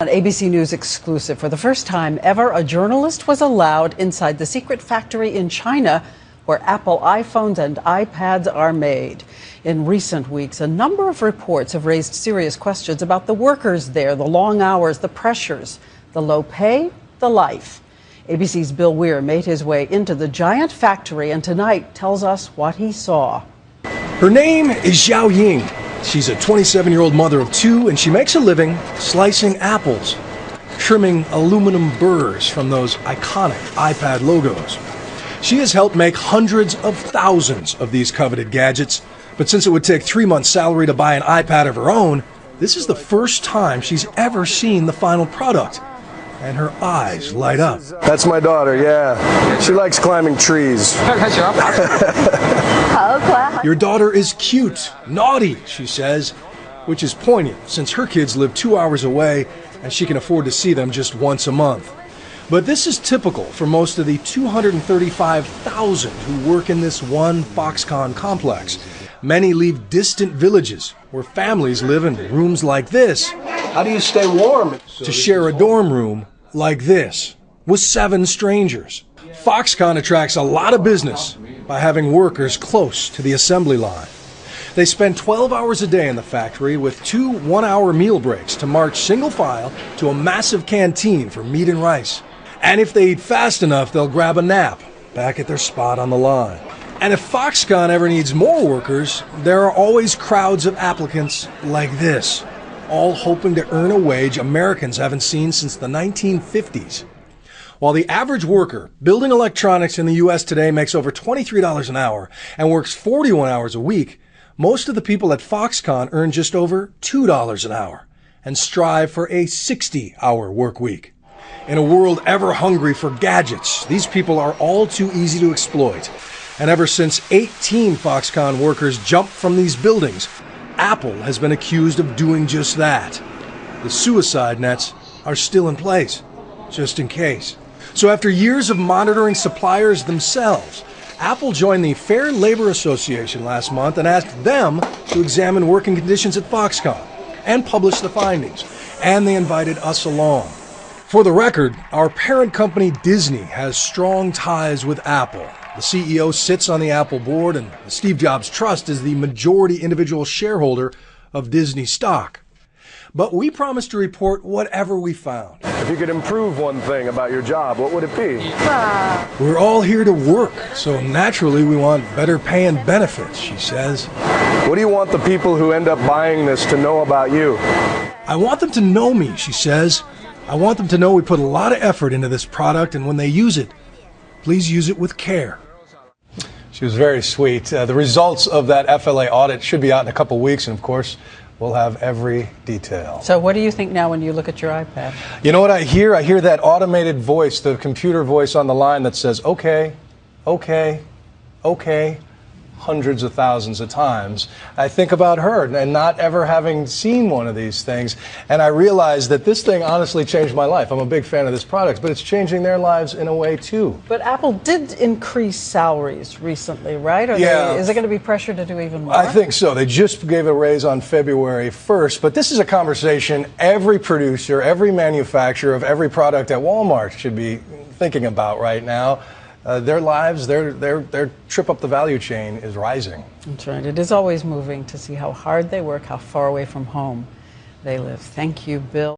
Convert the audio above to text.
An ABC News exclusive. For the first time ever, a journalist was allowed inside the secret factory in China where Apple iPhones and iPads are made. In recent weeks, a number of reports have raised serious questions about the workers there, the long hours, the pressures, the low pay, the life. ABC's Bill Weir made his way into the giant factory and tonight tells us what he saw. Her name is Xiao Ying. She's a 27-year-old mother of two, and she makes a living slicing apples, trimming aluminum burrs from those iconic iPad logos. She has helped make hundreds of thousands of these coveted gadgets, but since it would take 3 months' salary to buy an iPad of her own, this is the first time she's ever seen the final product, and her eyes light up. That's my daughter, yeah. She likes climbing trees. Your daughter is cute, naughty, she says, which is poignant since her kids live 2 hours away and she can afford to see them just once a month. But this is typical for most of the 235,000 who work in this one Foxconn complex. Many leave distant villages where families live in rooms like this. How do you stay warm? To share a dorm room like this with 7 strangers. Foxconn attracts a lot of business by having workers close to the assembly line. They spend 12 hours a day in the factory with 2 one-hour meal breaks to march single file to a massive canteen for meat and rice. And if they eat fast enough, they'll grab a nap back at their spot on the line. And if Foxconn ever needs more workers, there are always crowds of applicants like this, all hoping to earn a wage Americans haven't seen since the 1950s. While the average worker building electronics in the U.S. today makes over $23 an hour and works 41 hours a week, most of the people at Foxconn earn just over $2 an hour and strive for a 60-hour work week. In a world ever hungry for gadgets, these people are all too easy to exploit. And ever since 18 Foxconn workers jumped from these buildings, Apple has been accused of doing just that. The suicide nets are still in place, just in case. So after years of monitoring suppliers themselves, Apple joined the Fair Labor Association last month and asked them to examine working conditions at Foxconn and publish the findings. And they invited us along. For the record, our parent company Disney has strong ties with Apple. The CEO sits on the Apple board, and the Steve Jobs Trust is the majority individual shareholder of Disney stock. But we promised to report whatever we found. If you could improve one thing about your job, what would it be? We're all here to work, so naturally we want better pay and benefits, she says. What do you want the people who end up buying this to know about you? I want them to know me, she says. I want them to know we put a lot of effort into this product, and when they use it, please use it with care. She was very sweet. The results of that FLA audit should be out in a couple weeks, and of course, we'll have every detail. So what do you think now when you look at your iPad? You know what I hear? I hear that automated voice, the computer voice on the line that says, okay, okay, okay, hundreds of thousands of times. I think about her and not ever having seen one of these things, and I realize that this thing honestly changed my life. I'm a big fan of this product, but it's changing their lives in a way too. But Apple did increase salaries recently, right? Is it going to be pressure to do even more? I think so. They just gave a raise on February 1st, but this is a conversation every producer, every manufacturer of every product at Walmart should be thinking about right now. Their lives, their trip up the value chain is rising. That's right. It is always moving to see how hard they work, how far away from home they live. Thank you, Bill.